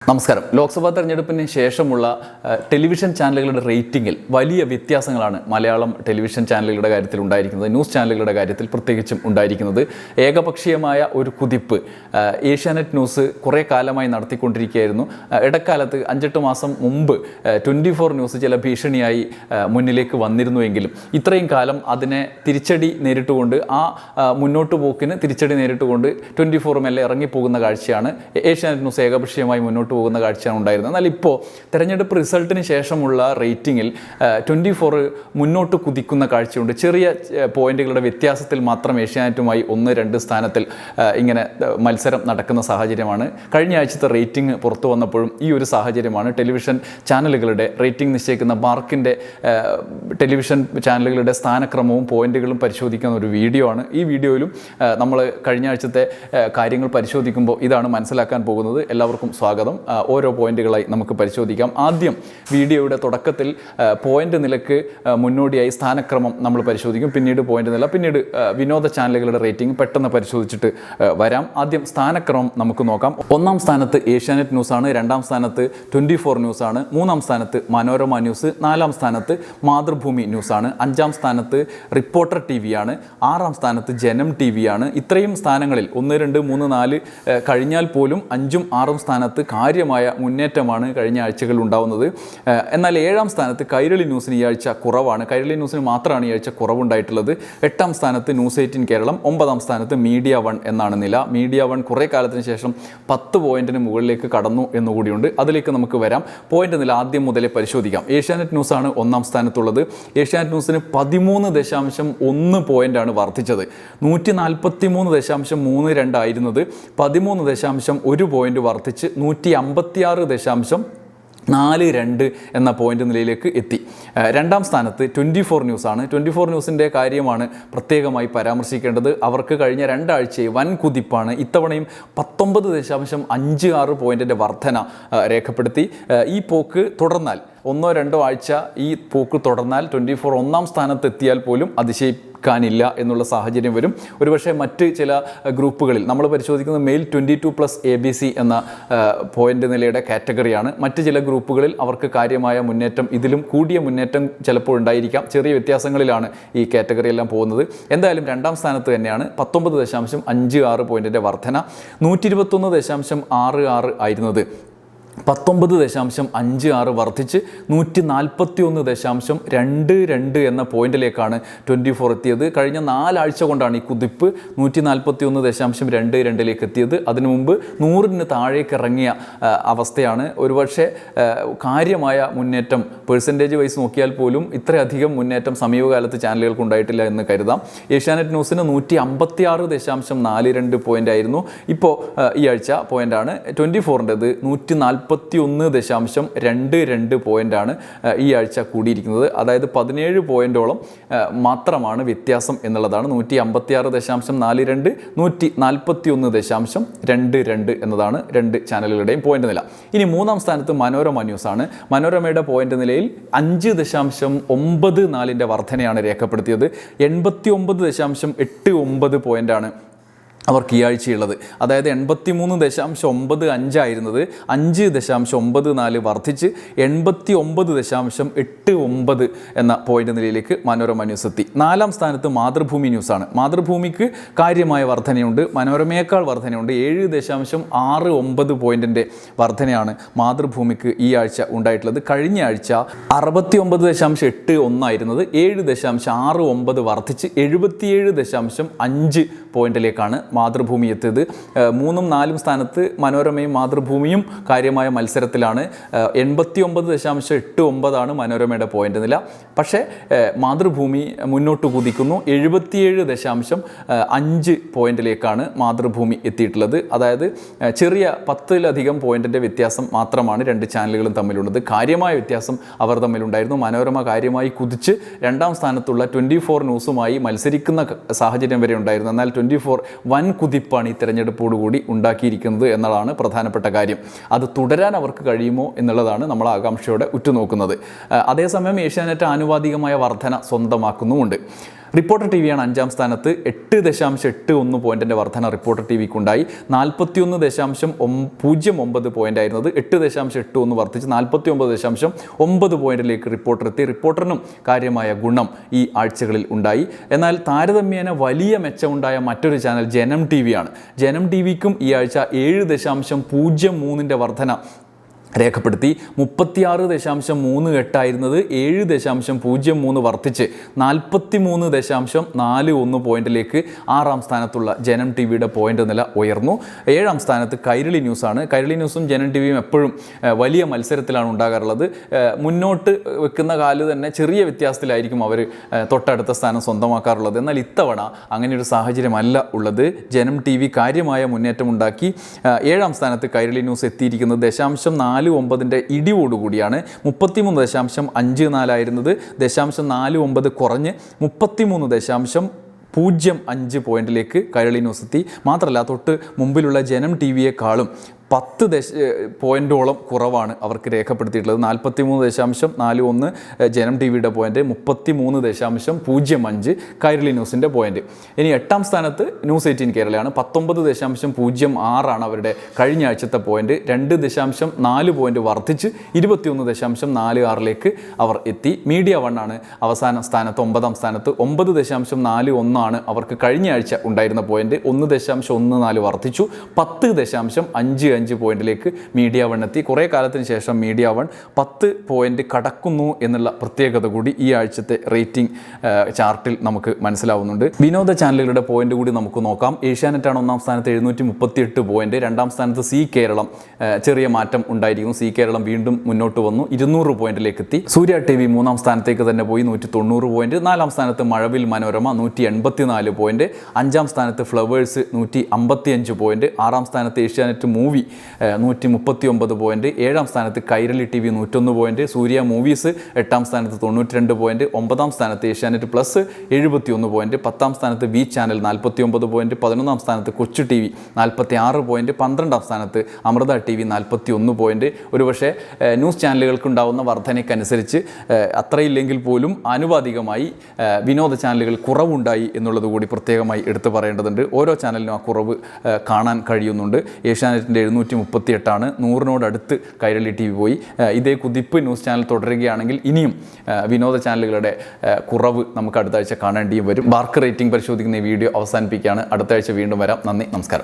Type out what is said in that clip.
നമസ്കാരം. ലോക്സഭാ തെരഞ്ഞെടുപ്പിന് ശേഷമുള്ള ടെലിവിഷൻ ചാനലുകളുടെ റേറ്റിംഗിൽ വലിയ വ്യത്യാസങ്ങളാണ് മലയാളം ടെലിവിഷൻ ചാനലുകളുടെ കാര്യത്തിൽ ഉണ്ടായിരിക്കുന്നത്. ന്യൂസ് ചാനലുകളുടെ കാര്യത്തിൽ പ്രത്യേകിച്ചും ഉണ്ടായിരിക്കുന്നത്. ഏകപക്ഷീയമായ ഒരു കുതിപ്പ് ഏഷ്യാനെറ്റ് ന്യൂസ് കുറേ കാലമായി നടത്തിക്കൊണ്ടിരിക്കുകയായിരുന്നു. ഇടക്കാലത്ത് 5-8 മാസം മുമ്പ് 24 ന്യൂസ് ചില ഭീഷണിയായി മുന്നിലേക്ക് വന്നിരുന്നുവെങ്കിലും ഇത്രയും കാലം അതിനെ തിരിച്ചടി നേരിട്ടുകൊണ്ട് മുന്നോട്ട് പോക്കിന് തിരിച്ചടി നേരിട്ടുകൊണ്ട് 24 മെല്ലെ ഇറങ്ങിപ്പോകുന്ന കാഴ്ചയാണ്. ഏഷ്യാനെറ്റ് ന്യൂസ് ഏകപക്ഷീയമായി മുന്നോട്ട് പോകുന്ന കാഴ്ചയാണ് ഉണ്ടായിരുന്നത്. എന്നാൽ ഇപ്പോൾ തെരഞ്ഞെടുപ്പ് റിസൾട്ടിന് ശേഷമുള്ള റേറ്റിംഗിൽ 24 മുന്നോട്ട് കുതിക്കുന്ന കാഴ്ചയുണ്ട്. ചെറിയ പോയിന്റുകളുടെ വ്യത്യാസത്തിൽ മാത്രം ഏഷ്യാനെറ്റുമായി 1-2 സ്ഥാനത്തിൽ ഇങ്ങനെ മത്സരം നടക്കുന്ന സാഹചര്യമാണ്. കഴിഞ്ഞ ആഴ്ചത്തെ റേറ്റിംഗ് പുറത്തു വന്നപ്പോഴും ഈ ഒരു സാഹചര്യമാണ്. ടെലിവിഷൻ ചാനലുകളുടെ റേറ്റിംഗ് നിശ്ചയിക്കുന്ന മാർക്കിൻ്റെ ടെലിവിഷൻ ചാനലുകളുടെ സ്ഥാനക്രമവും പോയിന്റുകളും പരിശോധിക്കുന്ന ഒരു വീഡിയോ ആണ്. ഈ വീഡിയോയിലും നമ്മൾ കഴിഞ്ഞ ആഴ്ചത്തെ കാര്യങ്ങൾ പരിശോധിക്കുമ്പോൾ ഇതാണ് മനസ്സിലാക്കാൻ പോകുന്നത്. എല്ലാവർക്കും സ്വാഗതം. ഓരോ പോയിന്റുകളായി നമുക്ക് പരിശോധിക്കാം. ആദ്യം വീഡിയോയുടെ തുടക്കത്തിൽ പോയിന്റ് നിലക്ക് മുന്നോടിയായി സ്ഥാനക്രമം നമ്മൾ പരിശോധിക്കും. പിന്നീട് പോയിന്റ് നില, പിന്നീട് വിനോദ ചാനലുകളുടെ റേറ്റിംഗ് പെട്ടെന്ന് പരിശോധിച്ചിട്ട് വരാം. ആദ്യം സ്ഥാനക്രമം നമുക്ക് നോക്കാം. 1-ാം സ്ഥാനത്ത് ഏഷ്യാനെറ്റ് ന്യൂസാണ്, 2-ാം സ്ഥാനത്ത് 24 ന്യൂസാണ്, 3-ാം സ്ഥാനത്ത് മനോരമ ന്യൂസ്, 4-ാം സ്ഥാനത്ത് മാതൃഭൂമി ന്യൂസാണ്, 5-ാം സ്ഥാനത്ത് റിപ്പോർട്ടർ TV ആണ്, 6-ാം സ്ഥാനത്ത് ജനം TV ആണ്. ഇത്രയും സ്ഥാനങ്ങളിൽ 1, 2, 3, 4 കഴിഞ്ഞാൽ പോലും 5ഉം 6ഉം സ്ഥാനത്ത് കാര്യമായ മുന്നേറ്റമാണ് കഴിഞ്ഞ ആഴ്ചകളിൽ ഉണ്ടാവുന്നത്. എന്നാൽ 7-ാം സ്ഥാനത്ത് കൈരളി ന്യൂസിന് ഈ ആഴ്ച കുറവാണ്. കൈരളി ന്യൂസിന് മാത്രമാണ് ഈ ആഴ്ച കുറവുണ്ടായിട്ടുള്ളത്. 8-ാം സ്ഥാനത്ത് ന്യൂസ് 18 കേരളം, 9-ാം സ്ഥാനത്ത് മീഡിയ 1 എന്നാണ് നില. മീഡിയ 1 കുറേ കാലത്തിന് ശേഷം 10 പോയിന്റിന് മുകളിലേക്ക് കടന്നു എന്നുകൂടിയുണ്ട്. അതിലേക്ക് നമുക്ക് വരാം. പോയിന്റ് നില ആദ്യം മുതലേ പരിശോധിക്കാം. ഏഷ്യാനെറ്റ് ന്യൂസാണ് 1-ാം സ്ഥാനത്തുള്ളത്. ഏഷ്യാനെറ്റ് ന്യൂസിന് 13.1 പോയിന്റാണ് വർദ്ധിച്ചത്. 143.32 ആയിരുന്നത് 13.1 പോയിന്റ് വർദ്ധിച്ച് 156.42 എന്ന പോയിന്റ് നിലയിലേക്ക് എത്തി. 2-ാം സ്ഥാനത്ത് 24 ന്യൂസാണ്. 24 ന്യൂസിൻ്റെ കാര്യമാണ് പ്രത്യേകമായി പരാമർശിക്കേണ്ടത്. അവർക്ക് കഴിഞ്ഞ 2 ആഴ്ചയെ വൻ കുതിപ്പാണ്. ഇത്തവണയും 19.56 പോയിന്റിൻ്റെ വർധന രേഖപ്പെടുത്തി. ഈ പോക്ക് തുടർന്നാൽ 1-2 ആഴ്ച ഈ പോക്ക് തുടർന്നാൽ 24 1-ാം സ്ഥാനത്ത് എത്തിയാൽ പോലും അതിശയിക്കാനില്ല എന്നുള്ള സാഹചര്യം വരും. ഒരുപക്ഷെ മറ്റ് ചില ഗ്രൂപ്പുകളിൽ നമ്മൾ പരിശോധിക്കുന്നത് മെയിൽ 22+ ABC എന്ന പോയിന്റ് നിലയുടെ കാറ്റഗറിയാണ്. മറ്റ് ചില ഗ്രൂപ്പുകളിൽ അവർക്ക് കാര്യമായ മുന്നേറ്റം, ഇതിലും കൂടിയ മുന്നേറ്റം ചിലപ്പോൾ ഉണ്ടായിരിക്കാം. ചെറിയ വ്യത്യാസങ്ങളിലാണ് ഈ കാറ്റഗറി എല്ലാം പോകുന്നത്. എന്തായാലും 2-ാം സ്ഥാനത്ത് തന്നെയാണ്. 19.56 പോയിന്റിൻ്റെ വർധന. 121.66 ആയിരുന്നത് 19.56 വർദ്ധിച്ച് 141.22 എന്ന പോയിന്റിലേക്കാണ് 24 എത്തിയത്. കഴിഞ്ഞ 4 ആഴ്ച കൊണ്ടാണ് ഈ കുതിപ്പ് 141.22 എത്തിയത്. അതിനു മുമ്പ് 100-ന് താഴേക്ക് ഇറങ്ങിയ അവസ്ഥയാണ്. ഒരുപക്ഷെ കാര്യമായ മുന്നേറ്റം പെർസെൻറ്റേജ് വൈസ് നോക്കിയാൽ പോലും ഇത്രയധികം മുന്നേറ്റം സമീപകാലത്ത് ചാനലുകൾക്ക് ഉണ്ടായിട്ടില്ല എന്ന് കരുതാം. ഏഷ്യാനെറ്റ് ന്യൂസിന് 156.42 പോയിന്റ് ആയിരുന്നു. ഇപ്പോൾ ഈ ആഴ്ച പോയിന്റാണ്. 24-ൻ്റെത് 141.22 പോയിൻ്റാണ് ഈ ആഴ്ച കൂടിയിരിക്കുന്നത്. അതായത് 17 പോയിൻ്റോളം മാത്രമാണ് വ്യത്യാസം എന്നുള്ളതാണ്. 156.42, 141.22 എന്നതാണ് 2 ചാനലുകളുടെയും പോയിന്റ് നില. ഇനി 3-ാം സ്ഥാനത്ത് മനോരമ ന്യൂസാണ്. മനോരമയുടെ പോയിന്റ് നിലയിൽ 5.94 വർധനയാണ് രേഖപ്പെടുത്തിയത്. 89.89 പോയിൻ്റാണ് അവർക്ക് ഈ ആഴ്ചയുള്ളത്. അതായത് 83.95 ആയിരുന്നത് 5.94 വർദ്ധിച്ച് 89.89 എന്ന പോയിന്റ് നിലയിലേക്ക് മനോരമ ന്യൂസ് എത്തി. 4-ാം സ്ഥാനത്ത് മാതൃഭൂമി ന്യൂസാണ്. മാതൃഭൂമിക്ക് കാര്യമായ വർധനയുണ്ട്, മനോരമയേക്കാൾ വർധനയുണ്ട്. 7.69 പോയിന്റിൻ്റെ വർധനയാണ് മാതൃഭൂമിക്ക് ഈ ആഴ്ച ഉണ്ടായിട്ടുള്ളത്. കഴിഞ്ഞ ആഴ്ച 69.81 ആയിരുന്നത് 7.69 വർദ്ധിച്ച് 77.5 പോയിന്റിലേക്കാണ് മാതൃഭൂമി എത്തിയത്. 3-ഉം 4-ഉം സ്ഥാനത്ത് മനോരമയും മാതൃഭൂമിയും കാര്യമായ മത്സരത്തിലാണ്. 89.89 മനോരമയുടെ പോയിന്റ് നില. പക്ഷേ മാതൃഭൂമി മുന്നോട്ട് കുതിക്കുന്നു. 77.5 പോയിന്റിലേക്കാണ് മാതൃഭൂമി എത്തിയിട്ടുള്ളത്. അതായത് ചെറിയ 10-ലധികം പോയിന്റിൻ്റെ വ്യത്യാസം മാത്രമാണ് 2 ചാനലുകളും തമ്മിലുള്ളത്. കാര്യമായ വ്യത്യാസം അവർ തമ്മിലുണ്ടായിരുന്നു. മനോരമ കാര്യമായി കുതിച്ച് 2-ാം സ്ഥാനത്തുള്ള 24 ന്യൂസുമായി മത്സരിക്കുന്ന സാഹചര്യം വരെ ഉണ്ടായിരുന്നു. എന്നാൽ 24 വൻ കുതിപ്പാണ് ഈ തെരഞ്ഞെടുപ്പോടുകൂടി ഉണ്ടാക്കിയിരിക്കുന്നത് എന്നതാണ് പ്രധാനപ്പെട്ട കാര്യം. അത് തുടരാൻ അവർക്ക് കഴിയുമോ എന്നുള്ളതാണ് നമ്മൾ ആകാംക്ഷയോടെ ഉറ്റുനോക്കുന്നത്. അതേസമയം ഏഷ്യാനെറ്റ് ആനുപാതികമായ വർധന സ്വന്തമാക്കുന്നുമുണ്ട്. റിപ്പോർട്ടർ ടി വിയാണ് 5-ാം സ്ഥാനത്ത്. 8.81 പോയിന്റിൻ്റെ വർധന റിപ്പോർട്ടർ ടി വിക്കുണ്ടായി. 41.09 പോയിന്റ് ആയിരുന്നത് 8.81 വർദ്ധിച്ച് 49.9 പോയിന്റിലേക്ക് റിപ്പോർട്ടർ എത്തി. റിപ്പോർട്ടറിനും കാര്യമായ ഗുണം ഈ ആഴ്ചകളിൽ ഉണ്ടായി. എന്നാൽ താരതമ്യേന വലിയ മെച്ചമുണ്ടായ മറ്റൊരു ചാനൽ ജനം ടി വിയാണ്. ജനം ടി വിക്കും ഈ ആഴ്ച 7.03 വർധന രേഖപ്പെടുത്തി. 36.38 ആയിരുന്നത് 7.03 വർദ്ധിച്ച് 43.41 പോയിന്റിലേക്ക് 6-ാം സ്ഥാനത്തുള്ള ജനം ടി വിയുടെ പോയിന്റ് നില ഉയർന്നു. 7-ാം സ്ഥാനത്ത് കൈരളി ന്യൂസാണ്. കൈരളി ന്യൂസും ജനം ടി വിയും എപ്പോഴും വലിയ മത്സരത്തിലാണ് ഉണ്ടാകാറുള്ളത്. മുന്നോട്ട് വെക്കുന്ന കാല് തന്നെ ചെറിയ വ്യത്യാസത്തിലായിരിക്കും അവർ തൊട്ടടുത്ത സ്ഥാനം സ്വന്തമാക്കാറുള്ളത്. എന്നാൽ ഇത്തവണ അങ്ങനെയൊരു സാഹചര്യമല്ല ഉള്ളത്. ജനം ടി വി കാര്യമായ മുന്നേറ്റമുണ്ടാക്കി. 7-ാം സ്ഥാനത്ത് കൈരളി ന്യൂസ് എത്തിയിരിക്കുന്നത് 0.49 ഇടിവോടുകൂടിയാണ്. 33.54 ആയിരുന്നത് 0.49 കുറഞ്ഞ് 33.05 പോയിന്റിലേക്ക് കൈരളി ന്യൂസ് എത്തി. മാത്രമല്ല തൊട്ട് മുമ്പിലുള്ള ജനം ടി വിയെക്കാളും 10 പോയിന്റോളം കുറവാണ് അവർക്ക് രേഖപ്പെടുത്തിയിട്ടുള്ളത്. 43.41 ജനം ടി വിയുടെ പോയിന്റ്, 33.05 കൈരളി ന്യൂസിൻ്റെ പോയിന്റ്. ഇനി 8-ാം സ്ഥാനത്ത് ന്യൂസ് 18 കേരളയാണ്. 19.06 ആണ് അവരുടെ കഴിഞ്ഞ ആഴ്ചത്തെ പോയിന്റ്. 2.4 പോയിന്റ് വർദ്ധിച്ച് 21.46 അവർ എത്തി. മീഡിയ വൺ ആണ് അവസാന സ്ഥാനത്ത്, 9-ാം സ്ഥാനത്ത്. 9.41 അവർക്ക് കഴിഞ്ഞ ആഴ്ച ഉണ്ടായിരുന്ന പോയിന്റ്. 1.14 വർദ്ധിച്ചു 10.55 പോയിന്റിലേക്ക് മീഡിയ വൺ എത്തി. കുറേ കാലത്തിന് ശേഷം മീഡിയ വൺ 10 പോയിന്റ് കടക്കുന്നു എന്നുള്ള പ്രത്യേകത കൂടി ഈ ആഴ്ചത്തെ റേറ്റിംഗ് ചാർട്ടിൽ നമുക്ക് മനസ്സിലാവുന്നുണ്ട്. വിനോദ ചാനലുകളുടെ പോയിന്റ് കൂടി നമുക്ക് നോക്കാം. ഏഷ്യാനെറ്റാണ് 1-ാം സ്ഥാനത്ത് 738 പോയിന്റ്. 2-ാം സ്ഥാനത്ത് സി കേരളം, ചെറിയ മാറ്റം ഉണ്ടായിരിക്കും. സി കേരളം വീണ്ടും മുന്നോട്ട് വന്നു, 200 പോയിന്റിലേക്ക് എത്തി. സൂര്യ ടി വി 3-ാം സ്ഥാനത്തേക്ക് തന്നെ പോയി, 190 പോയിന്റ്. 4-ാം സ്ഥാനത്ത് മഴവിൽ മനോരമ 184 പോയിന്റ്. 5-ാം സ്ഥാനത്ത് ഫ്ലവേഴ്സ് 155 പോയിന്റ്. 6-ാം സ്ഥാനത്ത് ഏഷ്യാനെറ്റ് മൂവി 139 പോയിന്റ്. 7-ാം സ്ഥാനത്ത് കൈരളി ടി വി 101 പോയിന്റ്. സൂര്യ മൂവീസ് 8-ാം സ്ഥാനത്ത് 92 പോയിന്റ്. 9-ാം സ്ഥാനത്ത് ഏഷ്യാനെറ്റ് പ്ലസ് 71 പോയിന്റ്. 10-ാം സ്ഥാനത്ത് വി ചാനൽ 49 പോയിന്റ്. 11-ാം സ്ഥാനത്ത് കൊച്ചു ടി വി 46 പോയിന്റ്. 12-ാം സ്ഥാനത്ത് അമൃത ടി വി 41 പോയിന്റ്. ഒരുപക്ഷെ ന്യൂസ് ചാനലുകൾക്കുണ്ടാവുന്ന വർധനയ്ക്കനുസരിച്ച് അത്രയില്ലെങ്കിൽ പോലും ആനുപാതികമായി വിനോദ ചാനലുകൾ കുറവുണ്ടായി എന്നുള്ളത് കൂടി പ്രത്യേകമായി എടുത്തു പറയേണ്ടതുണ്ട്. ഓരോ ചാനലിനും ആ കുറവ് കാണാൻ കഴിയുന്നുണ്ട്. ഏഷ്യാനെറ്റിൻ്റെ 738 100-നോടടുത്ത് കൈരളി ടി വി പോയി. ഇതേ കുതിപ്പ് ന്യൂസ് ചാനൽ തുടരുകയാണെങ്കിൽ ഇനിയും വിനോദ ചാനലുകളുടെ കുറവ് നമുക്ക് അടുത്ത ആഴ്ച കാണേണ്ടിയും വരും. മാർക്ക് റേറ്റിംഗ് പരിശോധിക്കുന്ന ഈ വീഡിയോ അവസാനിപ്പിക്കുകയാണ്. അടുത്ത ആഴ്ച വീണ്ടും വരാം. നന്ദി, നമസ്കാരം.